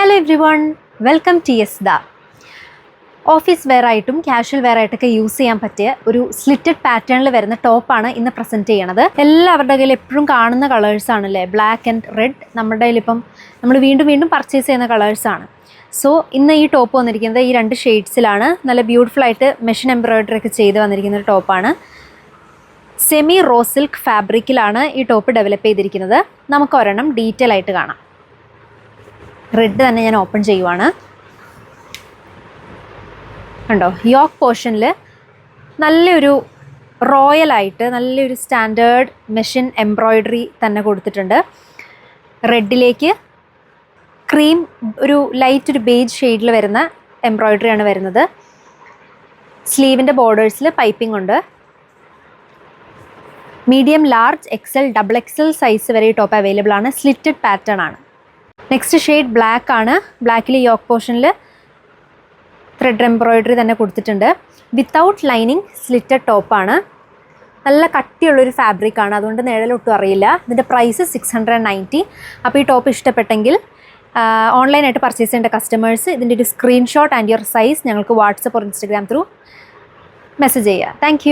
Hello everyone, welcome to യെസ്ദ. Office wear ആയിട്ടും casual wear ആയിട്ടൊക്കെ യൂസ് ചെയ്യാൻ പറ്റിയ ഒരു സ്ലിറ്റഡ് പാറ്റേണിൽ വരുന്ന ടോപ്പാണ് ഇന്ന് പ്രസൻറ്റ് ചെയ്യണത്. എല്ലാവരുടെ കയ്യിൽ എപ്പോഴും കാണുന്ന കളേഴ്സാണല്ലേ, ബ്ലാക്ക് ആൻഡ് റെഡ്. നമ്മുടെ കയ്യിലിപ്പം നമ്മൾ വീണ്ടും വീണ്ടും പർച്ചേസ് ചെയ്യുന്ന കളേഴ്സാണ്. സോ ഇന്ന് ഈ ടോപ്പ് വന്നിരിക്കുന്നത് ഈ രണ്ട് ഷെയ്ഡ്സിലാണ്. നല്ല ബ്യൂട്ടിഫുൾ ആയിട്ട് മെഷീൻ എംബ്രോയിഡറി ഒക്കെ ചെയ്ത് വന്നിരിക്കുന്ന ഒരു ടോപ്പാണ്. സെമി റോ സിൽക്ക് ഫാബ്രിക്കിലാണ് ഈ ടോപ്പ് ഡെവലപ്പ് ചെയ്തിരിക്കുന്നത്. നമുക്ക് ഒരെണ്ണം ഡീറ്റെയിൽ ആയിട്ട് കാണാം. റെഡ് തന്നെ ഞാൻ ഓപ്പൺ ചെയ്യുവാണ്. കണ്ടോ, യോക്ക് പോർഷനിൽ നല്ലൊരു റോയലായിട്ട് നല്ലൊരു സ്റ്റാൻഡേർഡ് മെഷീൻ എംബ്രോയിഡറി തന്നെ കൊടുത്തിട്ടുണ്ട്. റെഡിലേക്ക് ക്രീം ഒരു ലൈറ്റ് ഒരു ബേജ് ഷെയ്ഡിൽ വരുന്ന എംബ്രോയിഡറിയാണ് വരുന്നത്. സ്ലീവിൻ്റെ ബോർഡേഴ്സിൽ പൈപ്പിംഗ് ഉണ്ട്. Medium, large, XL, double XL size വരെ ഈ ടോപ്പ് അവൈലബിൾ ആണ്. സ്ലിറ്റഡ് പാറ്റേൺ ആണ്. നെക്സ്റ്റ് ഷെയ്ഡ് ബ്ലാക്ക് ആണ്. ബ്ലാക്കിൽ യോക്ക് പോർഷനിൽ ത്രെഡ് എംബ്രോയിഡറി തന്നെ കൊടുത്തിട്ടുണ്ട്. വിത്തൗട്ട് ലൈനിങ് സ്ലിറ്റഡ് ടോപ്പാണ്. നല്ല കട്ടിയുള്ളൊരു ഫാബ്രിക്കാണ്, അതുകൊണ്ട് നിഴലൊട്ടും അറിയില്ല. ഇതിൻ്റെ പ്രൈസ് 690. അപ്പോൾ ഈ ടോപ്പ് ഇഷ്ടപ്പെട്ടെങ്കിൽ ഓൺലൈനായിട്ട് പർച്ചേസ് ചെയ്യേണ്ട കസ്റ്റമേഴ്സ് ഇതിൻ്റെ ഒരു സ്ക്രീൻഷോട്ട് ആൻഡ് യുവർ സൈസ് ഞങ്ങൾക്ക് WhatsApp or Instagram through message ചെയ്യുക. താങ്ക്